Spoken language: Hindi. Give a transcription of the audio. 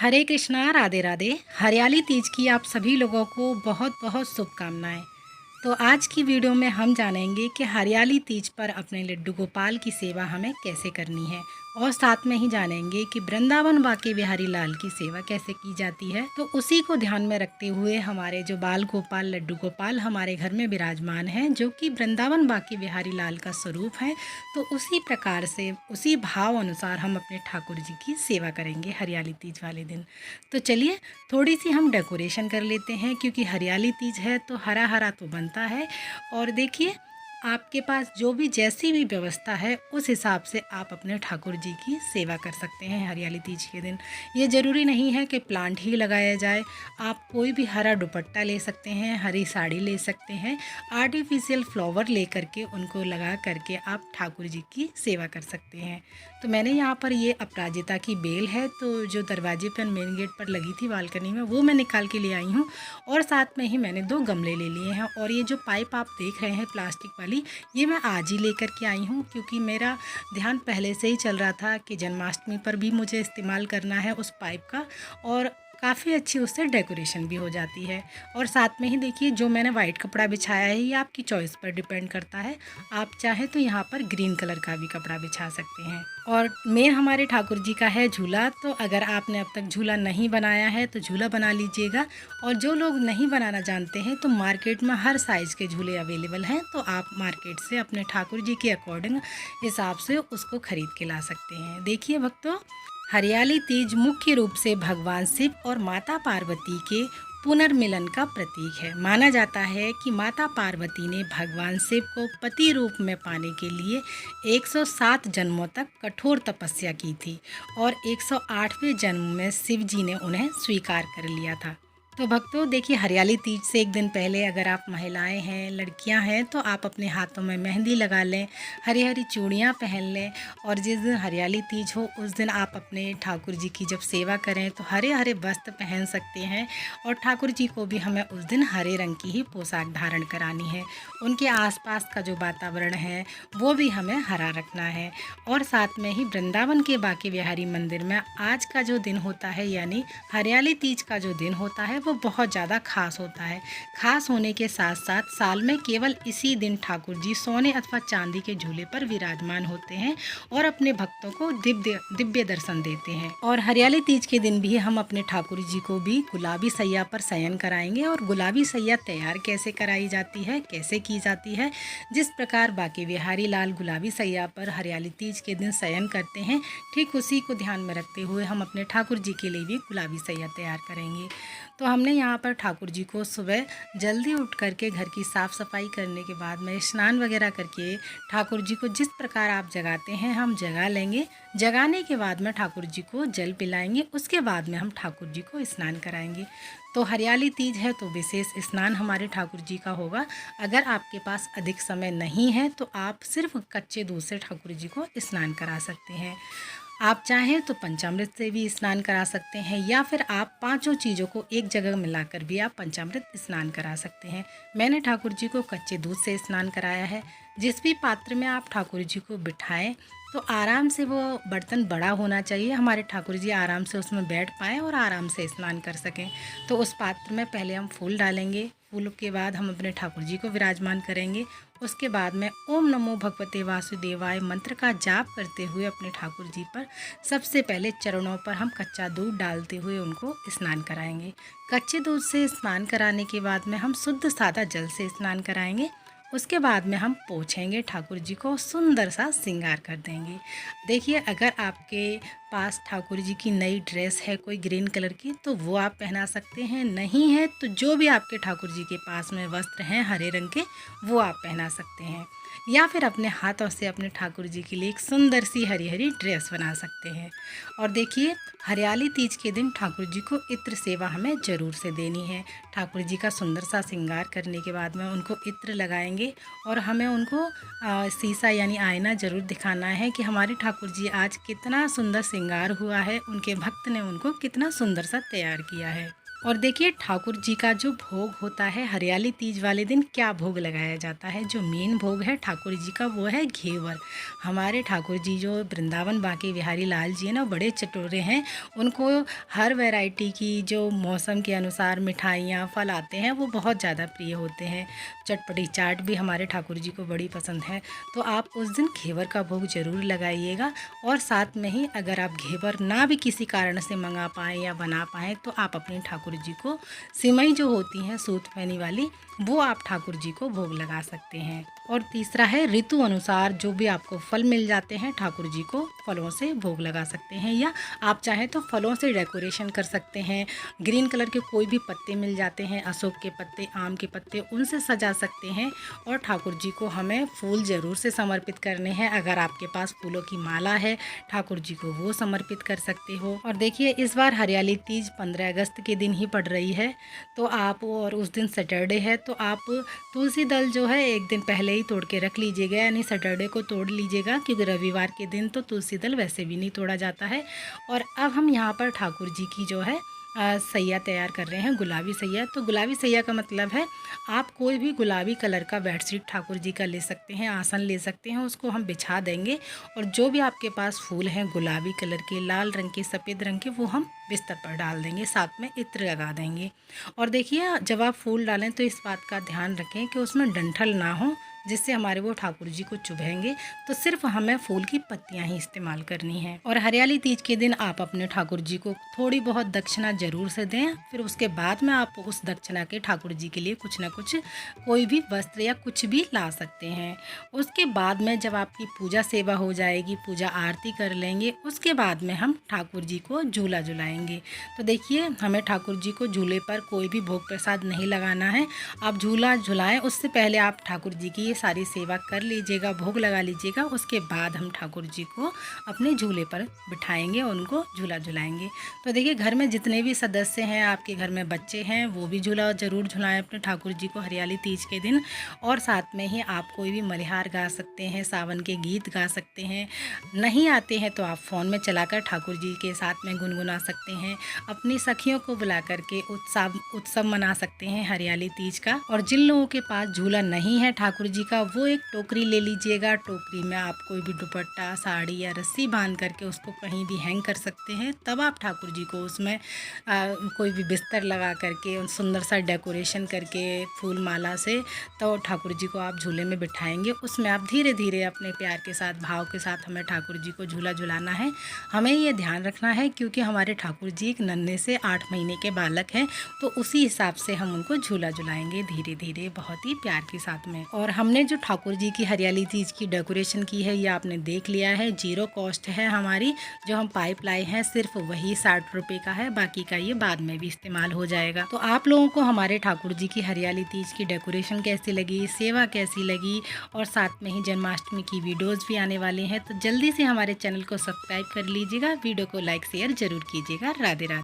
हरे कृष्णा, राधे राधे। हरियाली तीज की आप सभी लोगों को बहुत बहुत शुभकामनाएं। तो आज की वीडियो में हम जानेंगे कि हरियाली तीज पर अपने लड्डू गोपाल की सेवा हमें कैसे करनी है, और साथ में ही जानेंगे कि वृंदावन बाके बिहारी लाल की सेवा कैसे की जाती है। तो उसी को ध्यान में रखते हुए हमारे जो बाल गोपाल लड्डू गोपाल हमारे घर में विराजमान हैं, जो कि वृंदावन बाके बिहारी लाल का स्वरूप है, तो उसी प्रकार से उसी भाव अनुसार हम अपने ठाकुर जी की सेवा करेंगे हरियाली तीज वाले दिन। तो चलिए थोड़ी सी हम डेकोरेशन कर लेते हैं, क्योंकि हरियाली तीज है तो हरा हरा तो बनता है। और देखिए, आपके पास जो भी जैसी भी व्यवस्था है उस हिसाब से आप अपने ठाकुर जी की सेवा कर सकते हैं हरियाली तीज के दिन। ये ज़रूरी नहीं है कि प्लांट ही लगाया जाए, आप कोई भी हरा दुपट्टा ले सकते हैं, हरी साड़ी ले सकते हैं, आर्टिफिशियल फ्लावर ले करके उनको लगा करके आप ठाकुर जी की सेवा कर सकते हैं। तो मैंने यहाँ पर ये अपराजिता की बेल है, तो जो दरवाजे पर मेन गेट पर लगी थी बालकनी में, वो मैं निकाल के ले आई हूँ। और साथ में ही मैंने 2 गमले ले लिए हैं। और ये जो पाइप आप देख रहे हैं प्लास्टिक वाली, ये मैं आज ही लेकर के आई हूँ, क्योंकि मेरा ध्यान पहले से ही चल रहा था कि जन्माष्टमी पर भी मुझे इस्तेमाल करना है उस पाइप का, और काफ़ी अच्छी उससे डेकोरेशन भी हो जाती है। और साथ में ही देखिए, जो मैंने वाइट कपड़ा बिछाया है ये आपकी चॉइस पर डिपेंड करता है, आप चाहे तो यहाँ पर ग्रीन कलर का भी कपड़ा बिछा सकते हैं। और मेन हमारे ठाकुर जी का है झूला, तो अगर आपने अब तक झूला नहीं बनाया है तो झूला बना लीजिएगा। और जो लोग नहीं बनाना जानते हैं तो मार्केट में हर साइज़ के झूले अवेलेबल हैं, तो आप मार्केट से अपने ठाकुर जी के अकॉर्डिंग हिसाब से उसको ख़रीद के ला सकते हैं। देखिए भक्तों, हरियाली तीज मुख्य रूप से भगवान शिव और माता पार्वती के पुनर्मिलन का प्रतीक है। माना जाता है कि माता पार्वती ने भगवान शिव को पति रूप में पाने के लिए 107 जन्मों तक कठोर तपस्या की थी, और 108वें जन्म में शिव जी ने उन्हें स्वीकार कर लिया था। तो भक्तों देखिए, हरियाली तीज से एक दिन पहले अगर आप महिलाएं हैं, लड़कियां हैं, तो आप अपने हाथों में मेहंदी लगा लें, हरी हरी चूड़ियाँ पहन लें। और जिस दिन हरियाली तीज हो उस दिन आप अपने ठाकुर जी की जब सेवा करें तो हरे हरे वस्त्र पहन सकते हैं। और ठाकुर जी को भी हमें उस दिन हरे रंग की ही पोशाक धारण करानी है। उनके आसपास का जो वातावरण है वो भी हमें हरा रखना है। और साथ में ही वृंदावन के बाके बिहारी मंदिर में आज का जो दिन होता है, यानी हरियाली तीज का जो दिन होता है, वो बहुत ज़्यादा खास होता है। खास होने के साथ साथ साल में केवल इसी दिन ठाकुर जी सोने अथवा चांदी के झूले पर विराजमान होते हैं और अपने भक्तों को दिव्य दिव्य दर्शन देते हैं। और हरियाली तीज के दिन भी हम अपने ठाकुर जी को भी गुलाबी सैया पर शयन कराएंगे। और गुलाबी सैया तैयार कैसे कराई जाती है, कैसे की जाती है, जिस प्रकार बाके बिहारी लाल गुलाबी सैया पर हरियाली तीज के दिन शयन करते हैं, ठीक उसी को ध्यान में रखते हुए हम अपने ठाकुर जी के लिए भी गुलाबी सैया तैयार करेंगे। तो हमने यहाँ पर ठाकुर जी को सुबह जल्दी उठ करके घर की साफ़ सफाई करने के बाद में स्नान वगैरह करके ठाकुर जी को जिस प्रकार आप जगाते हैं हम जगा लेंगे। जगाने के बाद में ठाकुर जी को जल पिलाएंगे, उसके बाद में हम ठाकुर जी को स्नान कराएंगे। तो हरियाली तीज है तो विशेष स्नान हमारे ठाकुर जी का होगा। अगर आपके पास अधिक समय नहीं है तो आप सिर्फ कच्चे दूध से ठाकुर जी को स्नान करा सकते हैं। आप चाहें तो पंचामृत से भी स्नान करा सकते हैं, या फिर आप पांचों चीज़ों को एक जगह मिलाकर भी आप पंचामृत स्नान करा सकते हैं। मैंने ठाकुर जी को कच्चे दूध से स्नान कराया है। जिस भी पात्र में आप ठाकुर जी को बिठाएं तो आराम से वो बर्तन बड़ा होना चाहिए, हमारे ठाकुर जी आराम से उसमें बैठ पाएँ और आराम से स्नान कर सकें। तो उस पात्र में पहले हम फूल डालेंगे, फूल के बाद हम अपने ठाकुर जी को विराजमान करेंगे। उसके बाद में ओम नमो भगवते वासुदेवाय मंत्र का जाप करते हुए अपने ठाकुर जी पर सबसे पहले चरणों पर हम कच्चा दूध डालते हुए उनको स्नान कराएंगे। कच्चे दूध से स्नान कराने के बाद में हम शुद्ध सादा जल से स्नान कराएंगे। उसके बाद में हम पोंछेंगे ठाकुर जी को, सुंदर सा श्रृंगार कर देंगे। देखिए, अगर आपके पास ठाकुर जी की नई ड्रेस है कोई ग्रीन कलर की तो वो आप पहना सकते हैं, नहीं है तो जो भी आपके ठाकुर जी के पास में वस्त्र हैं हरे रंग के वो आप पहना सकते हैं, या फिर अपने हाथों से अपने ठाकुर जी के लिए एक सुंदर सी हरी हरी ड्रेस बना सकते हैं। और देखिए, हरियाली तीज के दिन ठाकुर जी को इत्र सेवा हमें ज़रूर से देनी है। ठाकुर जी का सुंदर सा श्रृंगार करने के बाद में उनको इत्र लगाएंगे, और हमें उनको शीशा यानी आईना ज़रूर दिखाना है कि हमारे ठाकुर जी आज कितना सुंदर श्रृंगार हुआ है, उनके भक्त ने उनको कितना सुंदर सा तैयार किया है। और देखिए ठाकुर जी का जो भोग होता है हरियाली तीज वाले दिन, क्या भोग लगाया जाता है। जो मेन भोग है ठाकुर जी का वो है घेवर। हमारे ठाकुर जी जो वृंदावन बांके बिहारी लाल जी है ना, बड़े चटोरे हैं। उनको हर वैरायटी की जो मौसम के अनुसार मिठाइयाँ फल आते हैं वो बहुत ज़्यादा प्रिय होते हैं। चटपटी चाट भी हमारे ठाकुर जी को बड़ी पसंद है। तो आप उस दिन घेवर का भोग ज़रूर लगाइएगा। और साथ में ही अगर आप घेवर ना भी किसी कारण से मंगा पाएँ या बना पाएँ तो आप अपने ठाकुर जी को सिमई जो होती हैं सूत फैनी वाली, वो आप ठाकुर जी को भोग लगा सकते हैं। और तीसरा है ऋतु अनुसार जो भी आपको फल मिल जाते हैं ठाकुर जी को फलों से भोग लगा सकते हैं, या आप चाहें तो फलों से डेकोरेशन कर सकते हैं। ग्रीन कलर के कोई भी पत्ते मिल जाते हैं, अशोक के पत्ते, आम के पत्ते, उनसे सजा सकते हैं। और ठाकुर जी को हमें फूल ज़रूर से समर्पित करने हैं। अगर आपके पास फूलों की माला है ठाकुर जी को वो समर्पित कर सकते हो। और देखिए इस बार हरियाली तीज 15 अगस्त के दिन ही पड़ रही है, तो आप, और उस दिन सैटरडे है, तो आप तुलसी दल जो है एक दिन पहले ही तोड़ के रख लीजिएगा, यानी सैटरडे को तोड़ लीजिएगा, क्योंकि रविवार के दिन तो तुलसी दल वैसे भी नहीं तोड़ा जाता है। और अब हम यहाँ पर ठाकुर जी की जो है सैया तैयार कर रहे हैं, गुलाबी सैया। तो गुलाबी सैया का मतलब है आप कोई भी गुलाबी कलर का बेडशीट ठाकुर जी का ले सकते हैं, आसन ले सकते हैं, उसको हम बिछा देंगे। और जो भी आपके पास फूल हैं गुलाबी कलर के, लाल रंग के, सफ़ेद रंग के, वो हम बिस्तर पर डाल देंगे, साथ में इत्र लगा देंगे। और देखिए जब आप फूल डालें तो इस बात का ध्यान रखें कि उसमें डंठल ना हो, जिससे हमारे वो ठाकुर जी को चुभेंगे। तो सिर्फ हमें फूल की पत्तियां ही इस्तेमाल करनी है। और हरियाली तीज के दिन आप अपने ठाकुर जी को थोड़ी बहुत दक्षिणा जरूर से दें। फिर उसके बाद में आप उस दक्षिणा के ठाकुर जी के लिए कुछ ना कुछ, कोई भी वस्त्र या कुछ भी ला सकते हैं। उसके बाद में जब आपकी पूजा सेवा हो जाएगी, पूजा आरती कर लेंगे, उसके बाद में हम ठाकुर जी को झूला झुलाएंगे। तो देखिए हमें ठाकुर जी को झूले पर कोई भी भोग प्रसाद नहीं लगाना है। आप झूला झुलाएं उससे पहले आप ठाकुर जी की ये सारी सेवा कर लीजिएगा, भोग लगा लीजिएगा। उसके बाद हम ठाकुर जी को अपने झूले पर बिठाएंगे और उनको झूला झुलाएंगे। तो देखिए घर में जितने भी सदस्य हैं, आपके घर में बच्चे हैं, वो भी झूला ज़रूर झुलाएं अपने ठाकुर जी को हरियाली तीज के दिन। और साथ में ही आप कोई भी मलिहार गा सकते हैं, सावन के गीत गा सकते हैं। नहीं आते हैं तो आप फ़ोन में चलाकर ठाकुर जी के साथ में गुनगुना सकते हैं। अपनी सखियों को बुला करके उत्सव मना सकते हैं हरियाली तीज का। और जिन लोगों के पास झूला नहीं है ठाकुर जी का, वो एक टोकरी ले लीजिएगा। टोकरी में आप कोई भी दुपट्टा, साड़ी या रस्सी बांध करके उसको कहीं भी हैंग कर सकते हैं। तब आप ठाकुर जी को उसमें कोई भी बिस्तर लगा करके सुंदर सा डेकोरेशन करके फूल माला से, तो ठाकुर जी को आप झूले में बिठाएंगे। उसमें आप धीरे धीरे अपने प्यार के साथ, भाव के साथ हमें ठाकुर जी को झूला झुलाना है। हमें ये ध्यान रखना है क्योंकि हमारे ठाकुर जी एक नन्हे से 8 महीने के बालक हैं, तो उसी हिसाब से हम उनको झूला झुलाएंगे धीरे धीरे, बहुत ही प्यार के साथ में। और हमने जो ठाकुर जी की हरियाली तीज की डेकोरेशन की है ये आपने देख लिया है। 0 कॉस्ट है हमारी। जो हम पाइप लाए हैं सिर्फ वही 60 रुपये का है, बाकी का ये बाद में भी इस्तेमाल हो जाएगा। तो आप लोगों को हमारे ठाकुर जी की हरियाली तीज की डेकोरेशन कैसी लगी, सेवा कैसी लगी, और साथ में ही जन्माष्टमी की वीडियोज़ भी आने वाले हैं, तो जल्दी से हमारे चैनल को सब्सक्राइब कर लीजिएगा। वीडियो को लाइक शेयर जरूर कीजिएगा। राधे राधे।